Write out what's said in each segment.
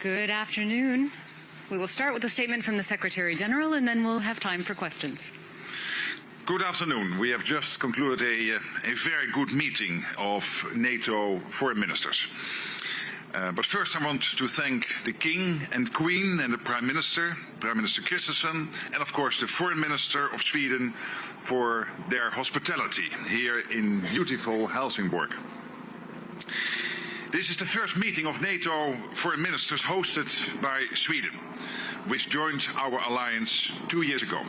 Good afternoon. We will start with a statement from the Secretary General, and then we'll have time for questions. Good afternoon. We have just concluded a very good meeting of NATO foreign ministers. But first I want to thank the King and Queen and the Prime Minister Christensen, and of course the Foreign Minister of Sweden for their hospitality here in beautiful Helsingborg. This is the first meeting of NATO foreign ministers hosted by Sweden, which joined our alliance 2 years ago.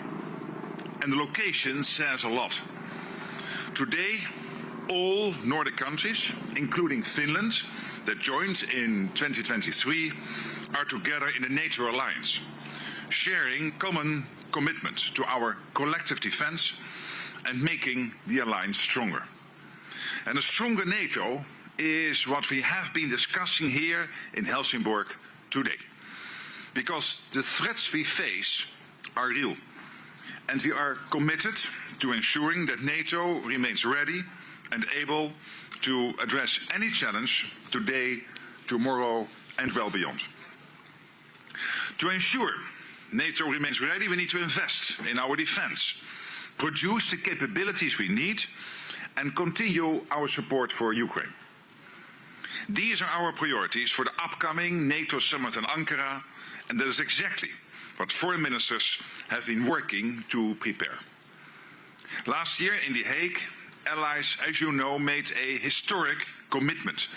And the location says a lot. Today, all Nordic countries, including Finland, that joined in 2023, are together in the NATO alliance, sharing common commitment to our collective defense and making the alliance stronger. And a stronger NATO is what we have been discussing here in Helsingborg today. Because the threats we face are real. And we are committed to ensuring that NATO remains ready and able to address any challenge today, tomorrow, and well beyond. To ensure NATO remains ready, we need to invest in our defense, produce the capabilities we need, and continue our support for Ukraine. These are our priorities for the upcoming NATO summit in Ankara, and that is exactly what foreign ministers have been working to prepare. Last year in The Hague, allies, as you know, made a historic commitment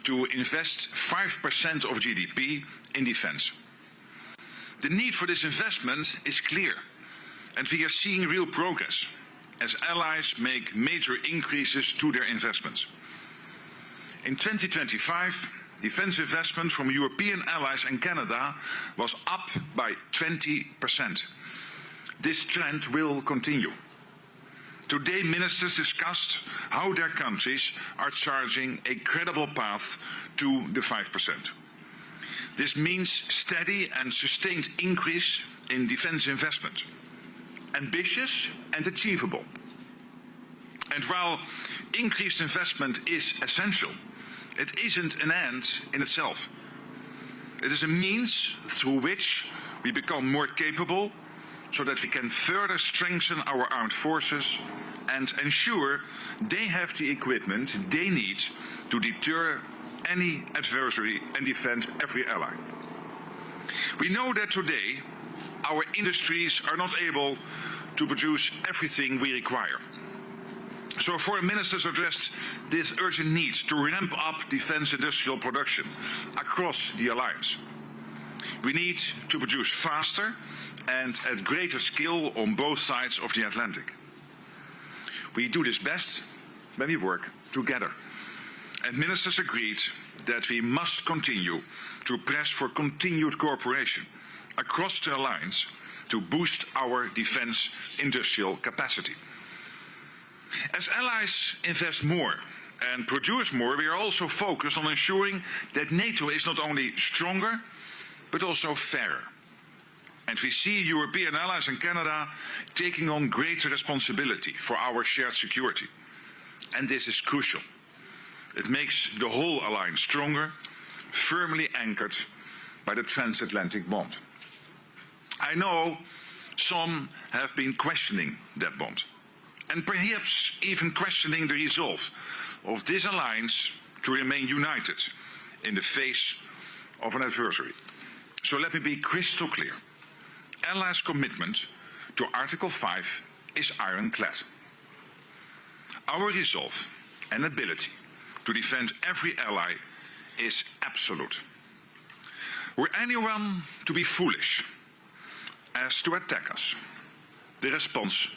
to invest 5% of GDP in defense. The need for this investment is clear, and we are seeing real progress as allies make major increases to their investments. In 2025, defense investment from European allies and Canada was up by 20%. This trend will continue. Today, ministers discussed how their countries are charting a credible path to the 5%. This means steady and sustained increase in defense investment. Ambitious and achievable. And while increased investment is essential, it isn't an end in itself. It is a means through which we become more capable so that we can further strengthen our armed forces and ensure they have the equipment they need to deter any adversary and defend every ally. We know that today our industries are not able to produce everything we require. So foreign ministers addressed this urgent need to ramp up defense industrial production across the alliance. We need to produce faster and at greater scale on both sides of the Atlantic. We do this best when we work together. And ministers agreed that we must continue to press for continued cooperation across the alliance to boost our defense industrial capacity. As allies invest more and produce more, we are also focused on ensuring that NATO is not only stronger, but also fairer. And we see European allies and Canada taking on greater responsibility for our shared security. And this is crucial. It makes the whole alliance stronger, firmly anchored by the transatlantic bond. I know some have been questioning that bond, and perhaps even questioning the resolve of this alliance to remain united in the face of an adversary. So let me be crystal clear. Allies' commitment to Article 5 is ironclad. Our resolve and ability to defend every ally is absolute. Were anyone to be foolish as to attack us, the response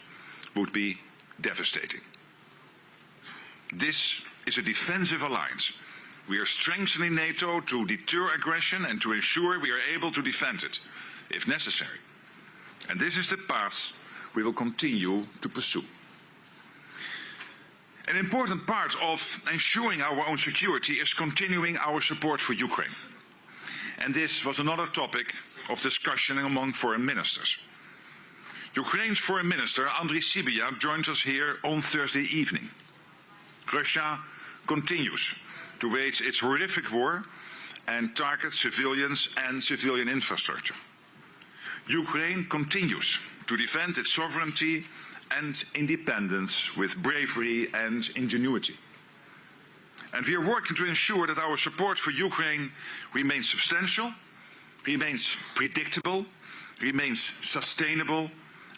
would be devastating. This is a defensive alliance. We are strengthening NATO to deter aggression and to ensure we are able to defend it, if necessary. And this is the path we will continue to pursue. An important part of ensuring our own security is continuing our support for Ukraine. And this was another topic of discussion among foreign ministers. Ukraine's foreign minister, Andriy Sybiha, joined us here on Thursday evening. Russia continues to wage its horrific war and target civilians and civilian infrastructure. Ukraine continues to defend its sovereignty and independence with bravery and ingenuity. And we are working to ensure that our support for Ukraine remains substantial, remains predictable, remains sustainable,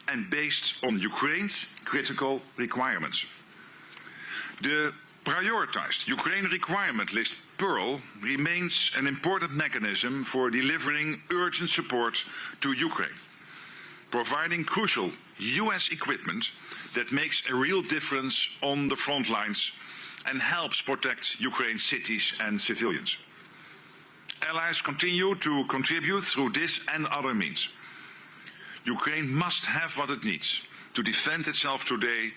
and based on Ukraine's critical requirements. The prioritized Ukraine requirement list Pearl remains an important mechanism for delivering urgent support to Ukraine, providing crucial US equipment that makes a real difference on the front lines and helps protect Ukraine's cities and civilians. Allies continue to contribute through this and other means. Ukraine must have what it needs to defend itself today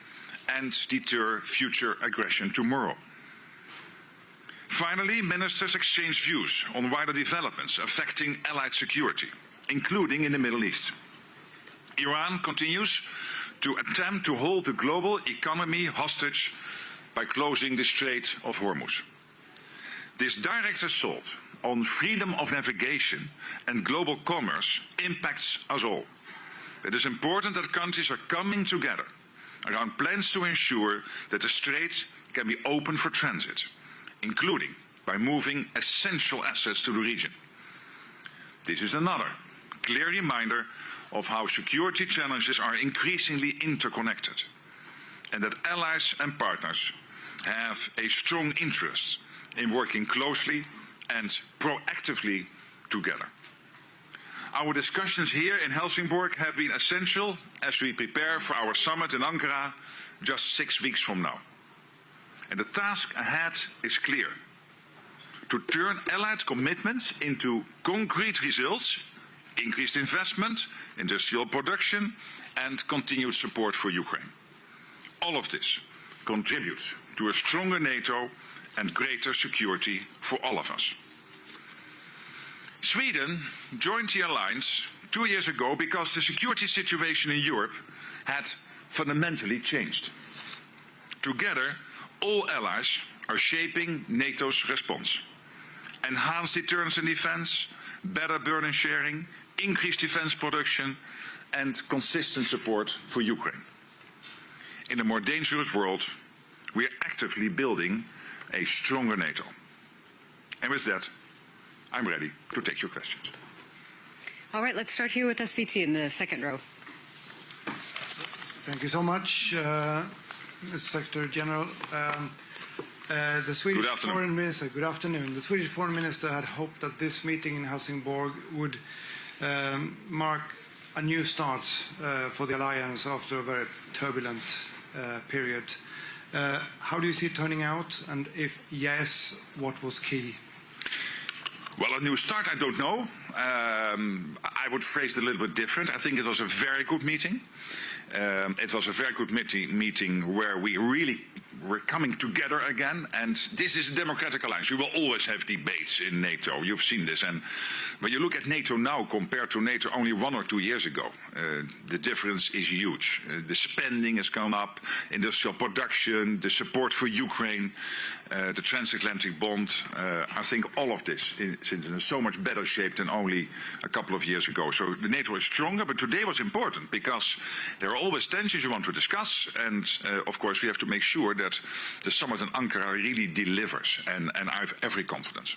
and deter future aggression tomorrow. Finally, ministers exchanged views on wider developments affecting Allied security, including in the Middle East. Iran continues to attempt to hold the global economy hostage by closing the Strait of Hormuz. This direct assault on freedom of navigation and global commerce impacts us all. It is important that countries are coming together around plans to ensure that the strait can be open for transit, including by moving essential assets to the region. This is another clear reminder of how security challenges are increasingly interconnected, and that allies and partners have a strong interest in working closely and proactively together. Our discussions here in Helsingborg have been essential as we prepare for our summit in Ankara just 6 weeks from now. And the task ahead is clear: to turn Allied commitments into concrete results, increased investment, industrial production, and continued support for Ukraine. All of this contributes to a stronger NATO and greater security for all of us. Sweden joined the alliance 2 years ago because the security situation in Europe had fundamentally changed. Together, all allies are shaping NATO's response. Enhanced deterrence and defense, better burden sharing, increased defense production, and consistent support for Ukraine. In a more dangerous world, we are actively building a stronger NATO. And with that, I'm ready to take your questions. All right, let's start here with SVT in the second row. Thank you so much, Mr. Secretary General. The Swedish Foreign Minister, good afternoon. The Swedish Foreign Minister had hoped that this meeting in Helsingborg would mark a new start for the alliance after a very turbulent period. How do you see it turning out? And if yes, what was key? Well, a new start, I don't know. I would phrase it a little bit different. I think it was a very good meeting. It was a very good meeting where we really were coming together again, and this is a democratic alliance. You will always have debates in NATO. You've seen this, and when you look at NATO now compared to NATO only 1 or 2 years ago, the difference is huge. The spending has gone up, industrial production, the support for Ukraine, the transatlantic bond. I think all of this is in so much better shape than only a couple of years ago. So the NATO is stronger, but today was important because there are always tensions you want to discuss, and of course we have to make sure that the summit in Ankara really delivers, and I have every confidence.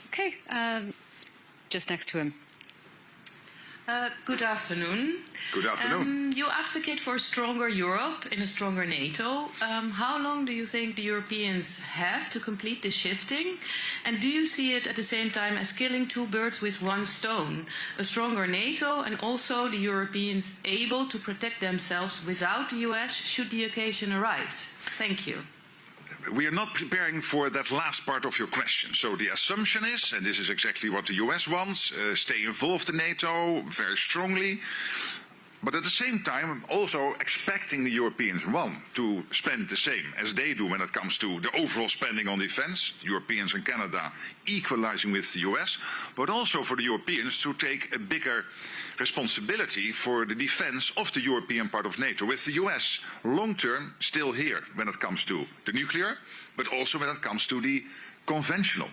Okay, just next to him. Good afternoon. Good afternoon. You advocate for a stronger Europe in a stronger NATO. How long do you think the Europeans have to complete this shifting? And do you see it at the same time as killing 2 birds with 1 stone? A stronger NATO and also the Europeans able to protect themselves without the US should the occasion arise? Thank you. We are not preparing for that last part of your question. So the assumption is, and this is exactly what the US wants, stay involved in NATO very strongly, but at the same time also expecting the Europeans, one, to spend the same as they do when it comes to the overall spending on defense, Europeans and Canada equalizing with the US, but also for the Europeans to take a bigger responsibility for the defense of the European part of NATO, with the US long-term still here when it comes to the nuclear, but also when it comes to the conventional.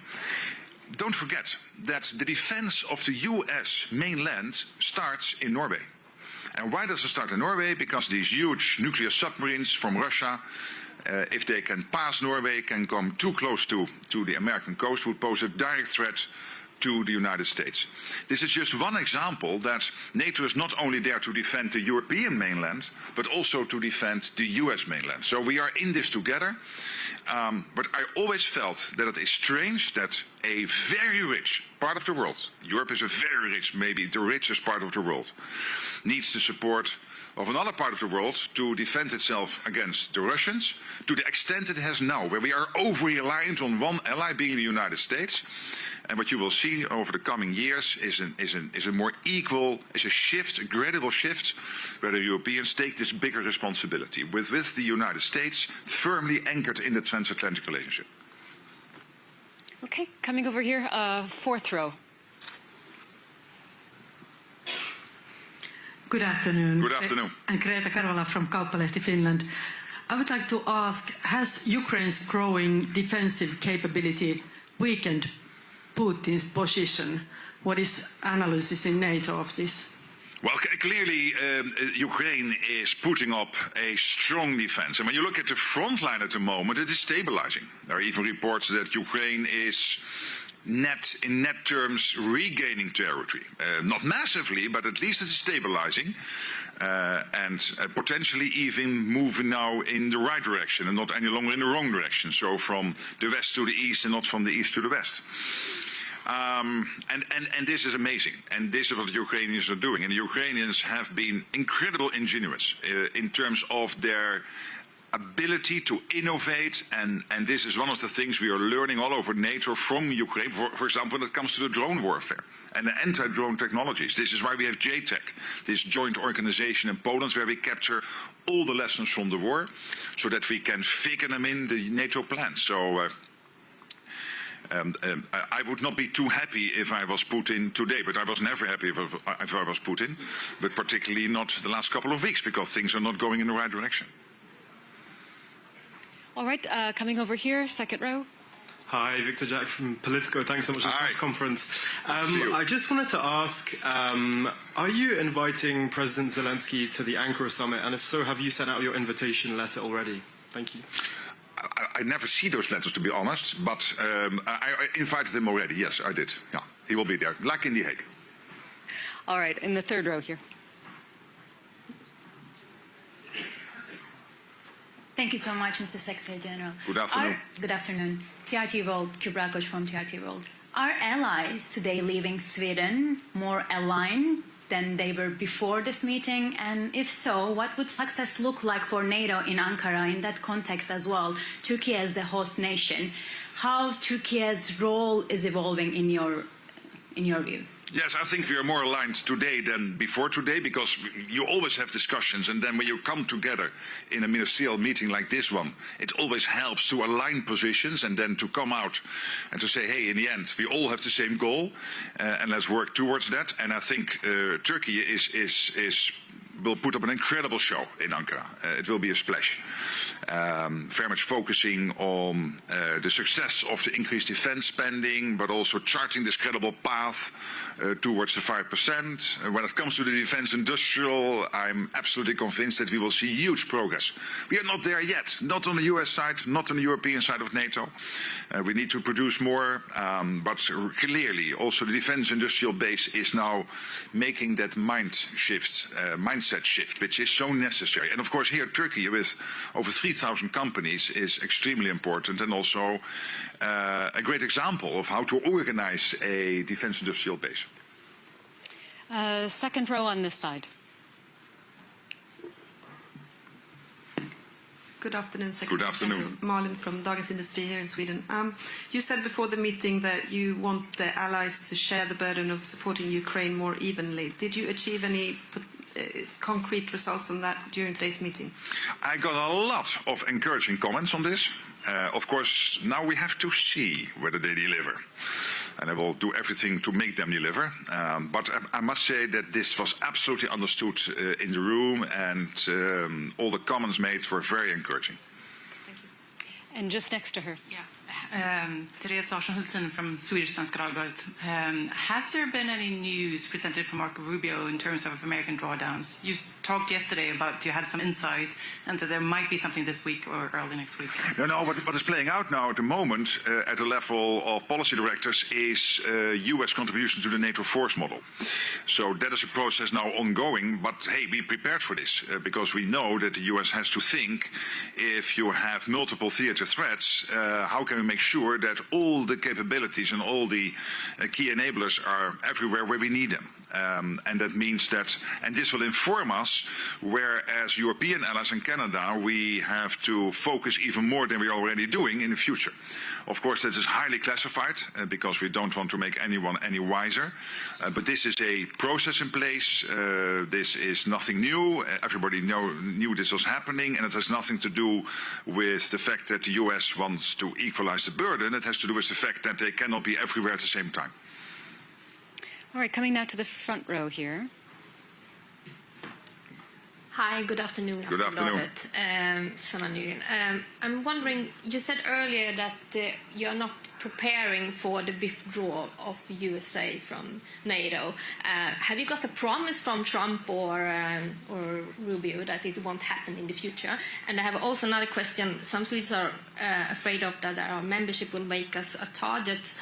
Don't forget that the defense of the US mainland starts in Norway. And why does it start in Norway? Because these huge nuclear submarines from Russia, if they can pass Norway, can come too close to the American coast, would pose a direct threat to the United States. This is just one example that NATO is not only there to defend the European mainland, but also to defend the US mainland. So we are in this together. But I always felt that it is strange that a very rich part of the world, Europe is a very rich, maybe the richest part of the world, needs the support of another part of the world to defend itself against the Russians, to the extent it has now, where we are over-reliant on one ally being the United States. And what you will see over the coming years is a more equal, is a shift, a gradual shift, where the Europeans take this bigger responsibility, with the United States firmly anchored in the transatlantic relationship. Okay, coming over here, fourth row. Good afternoon. Good afternoon. And Greta Karola from Kauppalehti, Finland. I would like to ask, has Ukraine's growing defensive capability weakened Putin's position? What is analysis in NATO of this? Well, clearly, Ukraine is putting up a strong defense. And when you look at the front line at the moment, it is stabilizing. There are even reports that Ukraine is in net terms regaining territory. Not massively, but at least it is stabilizing. And potentially even moving now in the right direction and not any longer in the wrong direction. So from the west to the east and not from the east to the west. And this is amazing, and this is what the Ukrainians are doing. And the Ukrainians have been incredibly ingenious in terms of their ability to innovate, and this is one of the things we are learning all over NATO from Ukraine, for example, when it comes to the drone warfare and the anti-drone technologies. This is why we have JTEC, this joint organization in Poland, where we capture all the lessons from the war so that we can figure them in the NATO plan. So I would not be too happy if I was Putin today, but I was never happy if I was Putin, but particularly not the last couple of weeks, because things are not going in the right direction. All right, coming over here, second row. Hi, Victor Jack from Politico. Thanks so much for the press conference. I just wanted to ask, are you inviting President Zelensky to the Ankara summit? And if so, have you sent out your invitation letter already? Thank you. I never see those letters, to be honest, but I invited him already. Yes, I did. Yeah, he will be there, like in The Hague. All right, in the third row here. Thank you so much, Mr. Secretary General. Good afternoon. Good afternoon. TRT World, Kübra Koç from TRT World. Are allies today leaving Sweden more aligned than they were before this meeting? And if so, what would success look like for NATO in Ankara in that context as well? Turkey as the host nation, how Turkey's role is evolving in your view? Yes, I think we are more aligned today than before today, because you always have discussions, and then when you come together in a ministerial meeting like this one, it always helps to align positions and then to come out and to say, hey, in the end, we all have the same goal, and let's work towards that. And I think Turkey will put up an incredible show in Ankara. It will be a splash. Very much focusing on the success of the increased defense spending, but also charting this credible path towards the 5%. When it comes to the defense industrial, I'm absolutely convinced that we will see huge progress. We are not there yet, not on the US side, not on the European side of NATO. We need to produce more, but clearly also the defense industrial base is now making that mindset shift, which is so necessary. And of course here Turkey, with over 3,000 companies, is extremely important, and also a great example of how to organize a defense industrial base. Second row on this side. Good afternoon, Secretary Good afternoon. General. Malin from Dagens Industri here in Sweden. You said before the meeting that you want the allies to share the burden of supporting Ukraine more evenly. Did you achieve any concrete results on that during today's meeting? I got a lot of encouraging comments on this. Of course, now we have to see whether they deliver. And I will do everything to make them deliver. But I must say that this was absolutely understood in the room, and all the comments made were very encouraging. Thank you. And just next to her. Yeah. Therese Larsson-Hultin from Swedish Svenska Dagbladet. Has there been any news presented from Marco Rubio in terms of American drawdowns? You talked yesterday about you had some insight and that there might be something this week or early next week. No, what is playing out now at the moment at the level of policy directors is U.S. contribution to the NATO force model. So that is a process now ongoing, but hey, be prepared for this because we know that the U.S. has to think if you have multiple theater threats, how can we make sure that all the capabilities and all the key enablers are everywhere where we need them. And that means that, and this will inform us, whereas European allies and Canada, we have to focus even more than we're already doing in the future. Of course, this is highly classified because we don't want to make anyone any wiser. But this is a process in place. This is nothing new. Everybody knew this was happening, and it has nothing to do with the fact that the US wants to equalize the burden. It has to do with the fact that they cannot be everywhere at the same time. All right, coming now to the front row here. Hi, good afternoon. Good afternoon. Sanna Nygren. I'm wondering, you said earlier that you're not preparing for the withdrawal of USA from NATO. Have you got a promise from Trump or Rubio that it won't happen in the future? And I have also another question. Some Swedes are afraid of that our membership will make us a target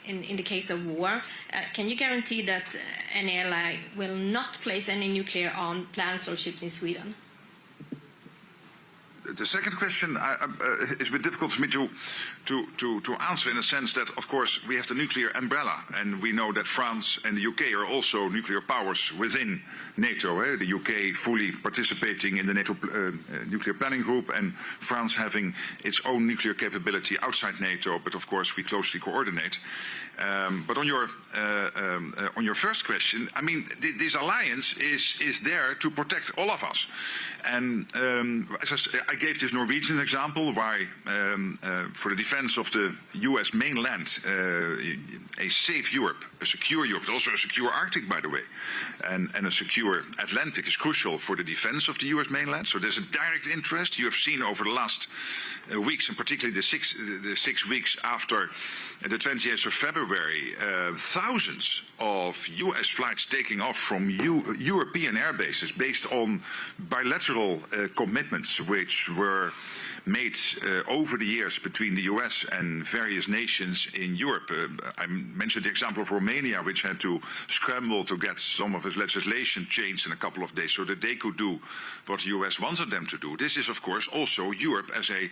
in the case of war. Can you guarantee that any ally will not place any nuclear armed plans or ships in Sweden? The second question is a bit difficult for me to answer in the sense that, of course, we have the nuclear umbrella, and we know that France and the UK are also nuclear powers within NATO. The UK fully participating in the NATO nuclear planning group, and France having its own nuclear capability outside NATO. But of course, we closely coordinate. But on your first question, I mean, this alliance is there to protect all of us. And I gave this Norwegian example why for the defense of the US mainland, a safe Europe, a secure Europe, also a secure Arctic, by the way, and a secure Atlantic is crucial for the defense of the US mainland. So there's a direct interest. You have seen over the last weeks, and particularly the 6 weeks after the 20th of February, thousands of US flights taking off from European air bases based on bilateral commitments which were made over the years between the US and various nations in Europe. I mentioned the example of Romania, which had to scramble to get some of its legislation changed in a couple of days so that they could do what the US wanted them to do. This is, of course, also Europe as a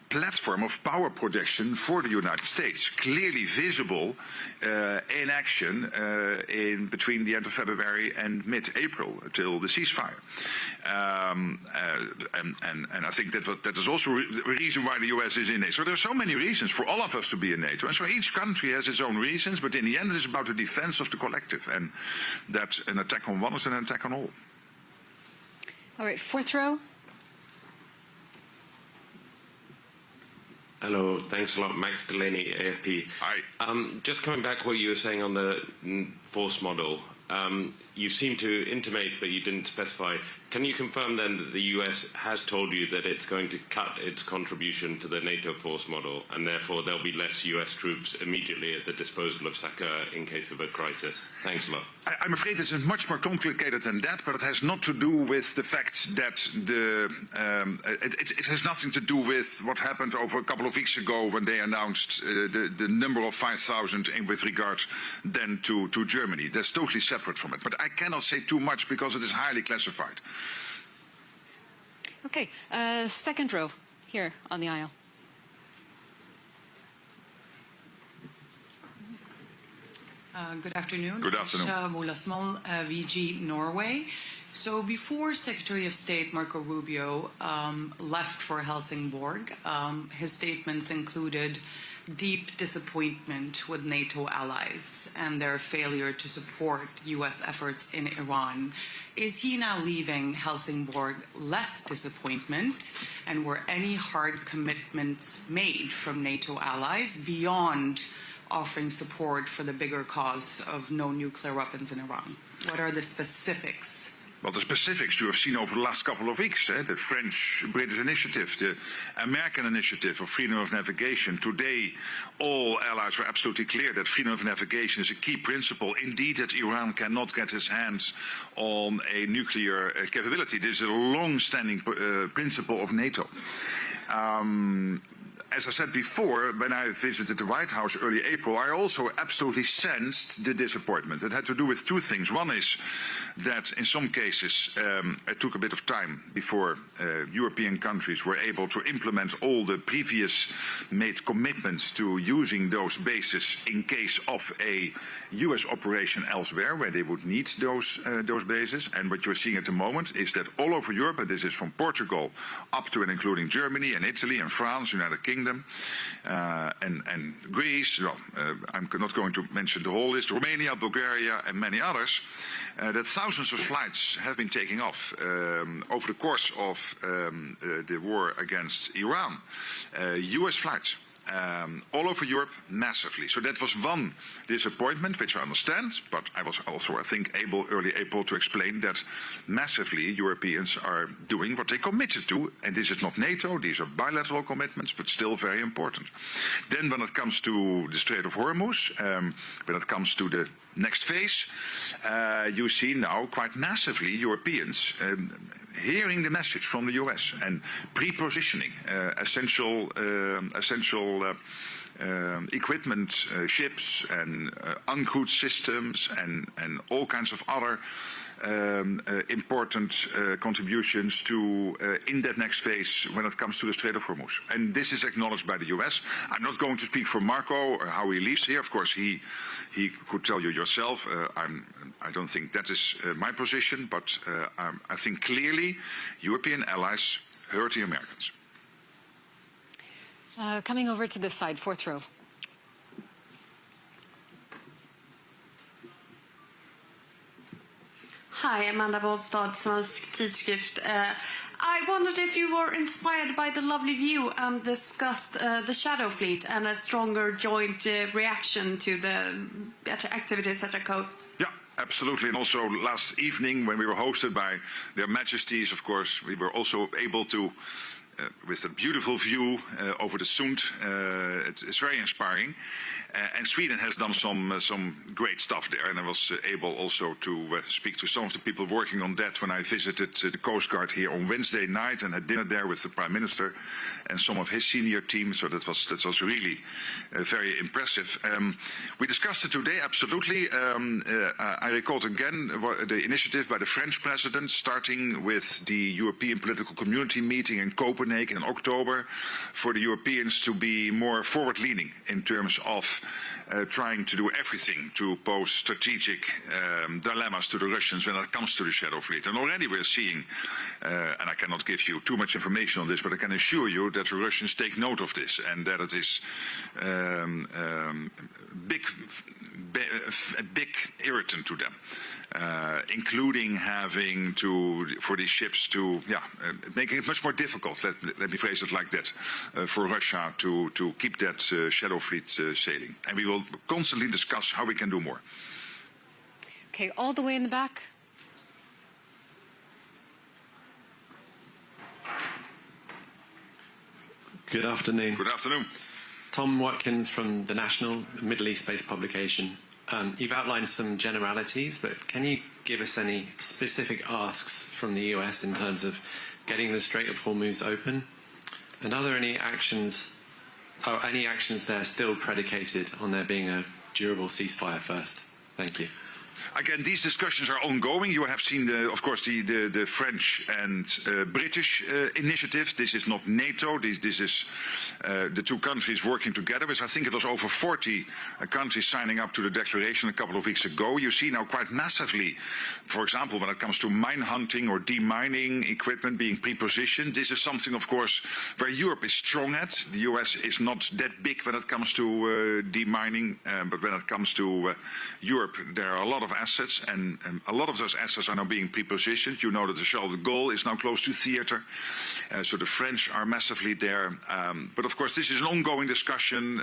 platform of power projection for the United States, clearly visible in action in between the end of February and mid-April till the ceasefire. And I think that is also a reason why the US is in NATO. So there are so many reasons for all of us to be in NATO. And so each country has its own reasons, but in the end it's about the defense of the collective, and that an attack on one is an attack on all. All right, fourth row. Hello, thanks a lot. Max Delaney, AFP. Hi. Just coming back to what you were saying on the force model, you seem to intimate, but you didn't specify. Can you confirm then that the US has told you that it's going to cut its contribution to the NATO force model, and therefore there'll be less US troops immediately at the disposal of Saka in case of a crisis? Thanks a lot. I'm afraid it's much more complicated than that, but it has not to do with the fact that it has nothing to do with what happened over a couple of weeks ago when they announced the number of 5,000 with regard then to Germany. That's totally separate from it. But I cannot say too much because it is highly classified. Okay, second row here on the aisle. Good afternoon. Good afternoon. Mulasmal, VG Norway. So before Secretary of State Marco Rubio left for Helsingborg, his statements included deep disappointment with NATO allies and their failure to support U.S. efforts in Iran. Is he now leaving Helsingborg less disappointment, and were any hard commitments made from NATO allies beyond offering support for the bigger cause of no nuclear weapons in Iran? What are the specifics well, the specifics you have seen over the last couple of weeks, the French-British initiative, the American initiative of freedom of navigation. Today, all allies were absolutely clear that freedom of navigation is a key principle. Indeed, that Iran cannot get its hands on a nuclear capability. This is a long-standing principle of NATO. As I said before, when I visited the White House early April, I also absolutely sensed the disappointment. It had to do with two things. One is that in some cases it took a bit of time before European countries were able to implement all the previous made commitments to using those bases in case of a US operation elsewhere where they would need those bases. And what you're seeing at the moment is that all over Europe, and this is from Portugal up to and including Germany and Italy and France, United Kingdom, and Greece, I'm not going to mention the whole list, Romania, Bulgaria and many others, that thousands of flights have been taking off over the course of the war against Iran. US flights. All over Europe massively. So that was one disappointment, which I understand, but I was also, I think, early able to explain that massively Europeans are doing what they committed to, and this is not NATO, these are bilateral commitments, but still very important. Then when it comes to the Strait of Hormuz, when it comes to the next phase, you see now quite massively Europeans hearing the message from the US and pre-positioning essential equipment, ships and uncrewed systems and all kinds of other important contributions to in that next phase when it comes to the Strait of Hormuz. And this is acknowledged by the US. I'm not going to speak for Marco or how he leaves here. Of course, he could tell you yourself. I don't think that is my position, but I think clearly European allies heard the Americans. Coming over to this side, fourth row. Hi, Amanda Wollstad, Svensk Tidskrift. I wondered if you were inspired by the lovely view and discussed the Shadow Fleet and a stronger joint reaction to the activities at the coast. Yeah. Absolutely, and also last evening when we were hosted by Their Majesties, of course, we were also able to, with a beautiful view over the Sund, it's very inspiring. And Sweden has done some great stuff there, and I was able also to speak to some of the people working on that when I visited the Coast Guard here on Wednesday night and had dinner there with the Prime Minister and some of his senior team. So that was really very impressive. We discussed it today, absolutely. I recalled again the initiative by the French President, starting with the European Political Community meeting in Copenhagen in October, for the Europeans to be more forward-leaning in terms of trying to do everything to pose strategic dilemmas to the Russians when it comes to the Shadow Fleet. And already we're seeing, and I cannot give you too much information on this, but I can assure you that the Russians take note of this and that it is a big irritant to them. Including having for these ships to, making it much more difficult, let me phrase it like that, for Russia to keep that Shadow Fleet sailing. And we will constantly discuss how we can do more. Okay, all the way in the back. Good afternoon. Good afternoon. Tom Watkins from the National Middle East-based publication. You've outlined some generalities, but can you give us any specific asks from the US in terms of getting the Strait of Hormuz open? And are there any actions there still predicated on there being a durable ceasefire first? Thank you. Again, these discussions are ongoing. You have seen, of course, the French and British initiative. This is not NATO. This is the two countries working together. Which I think it was over 40 countries signing up to the declaration a couple of weeks ago. You see now quite massively, for example, when it comes to mine hunting or demining equipment being pre-positioned. This is something, of course, where Europe is strong at. The US is not that big when it comes to demining, but when it comes to Europe, there are a lot of of assets, and a lot of those assets are now being prepositioned. You know that the Charles de Gaulle is now close to theater, so the French are massively there. But of course, this is an ongoing discussion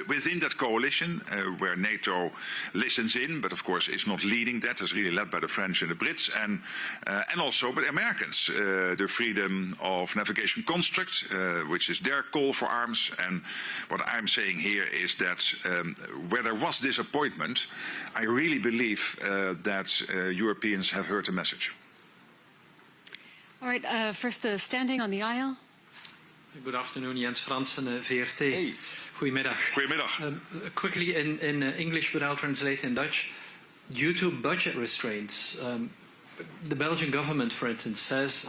within that coalition, where NATO listens in, but of course is not leading that. It's really led by the French and the Brits, and also by the Americans. The freedom of navigation construct, which is their call for arms. And what I'm saying here is that where there was disappointment, I really believe that Europeans have heard the message. All right, first standing on the aisle. Good afternoon, Jens Fransen, VRT. Hey. Goedemiddag. Goedemiddag. Quickly in English, but I'll translate in Dutch. Due to budget restraints, the Belgian government, for instance, says,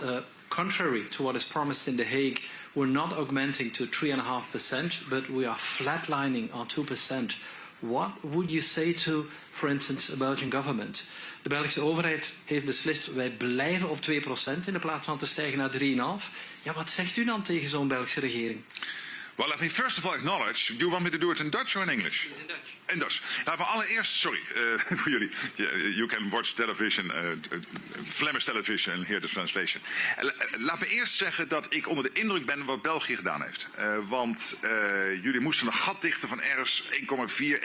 contrary to what is promised in The Hague, we're not augmenting to 3.5%, but we are flatlining on 2%. What would you say to, for instance, a Belgian government? De Belgische overheid heeft beslist, wij blijven op 2% in de plaats van te stijgen naar 3,5%. Ja, wat zegt u dan tegen zo'n Belgische regering? Well, let me first of all acknowledge, do you want me to do it in Dutch or in English? In Dutch. In Dutch. Laat me allereerst, sorry, voor jullie. You can watch television, Flemish television and hear the translation. Laat me eerst zeggen dat ik onder de indruk ben wat België gedaan heeft. Want jullie moesten een gat dichten van ergens 1,4,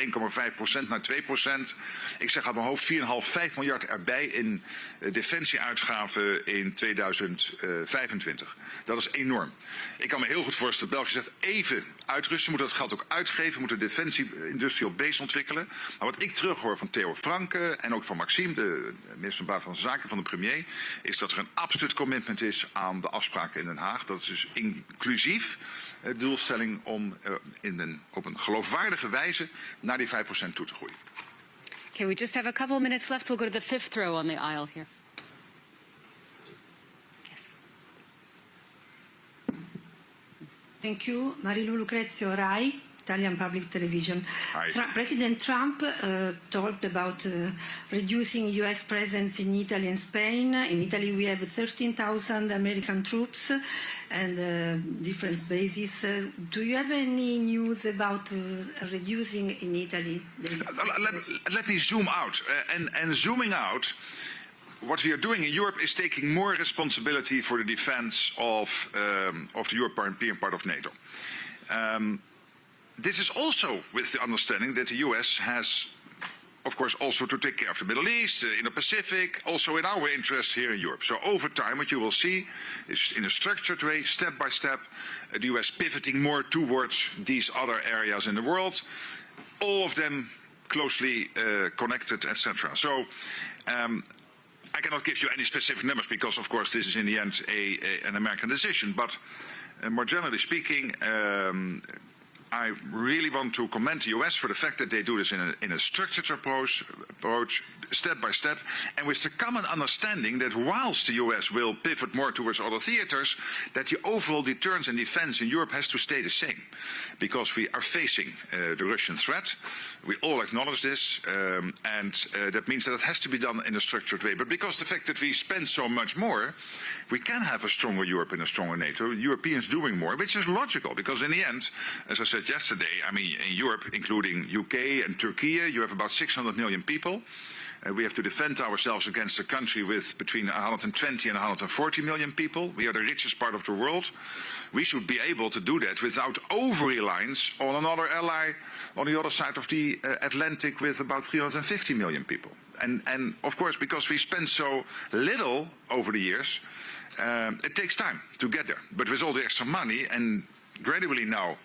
1,5% naar 2%. Ik zeg uit mijn hoofd 4,5, 5 miljard erbij in defensieuitgaven in 2025. Dat is enorm. Ik kan me heel goed voorstellen dat België zegt even uitrusten, moet dat geld ook uitgeven, moet de defensie-industrial base ontwikkelen. Maar wat ik terughoor van Theo Franke en ook van Maxime, de minister van Buitenlandse Zaken van de premier, is dat er een absoluut commitment is aan de afspraken in Den Haag. Dat is dus inclusief de doelstelling om op een geloofwaardige wijze naar die 5% toe te groeien. Okay, we just have a couple minutes left. We'll go to the fifth row on the aisle here. Thank you. Marilu Lucrezio, RAI, Italian Public Television. President Trump talked about reducing U.S. presence in Italy and Spain. In Italy, we have 13,000 American troops and different bases. Do you have any news about reducing in Italy? Let me zoom out. And zooming out, what we are doing in Europe is taking more responsibility for the defense of the European part of NATO. This is also with the understanding that the US has, of course, also to take care of the Middle East, in the Pacific, also in our interest here in Europe. So over time, what you will see is in a structured way, step by step, the US pivoting more towards these other areas in the world, all of them closely connected, etc. So I cannot give you any specific numbers because, of course, this is in the end an American decision. But more generally speaking, I really want to commend the US for the fact that they do this in a structured approach, step by step, and with the common understanding that whilst the US will pivot more towards other theaters, that the overall deterrence and defense in Europe has to stay the same, because we are facing the Russian threat. We all acknowledge this, and that means that it has to be done in a structured way. But because the fact that we spend so much more, we can have a stronger Europe and a stronger NATO, Europeans doing more, which is logical, because in the end, as I said yesterday, I mean, in Europe, including UK and Turkey, you have about 600 million people. We have to defend ourselves against a country with between 120 and 140 million people. We are the richest part of the world. We should be able to do that without over-reliance on another ally on the other side of the Atlantic with about 350 million people. And of course, because we spend so little over the years, it takes time to get there. But with all the extra money and gradually now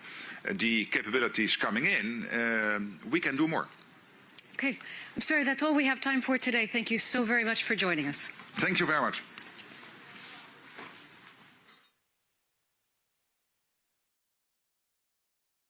the capabilities coming in, we can do more. Okay. I'm sorry, that's all we have time for today. Thank you so very much for joining us. Thank you very much.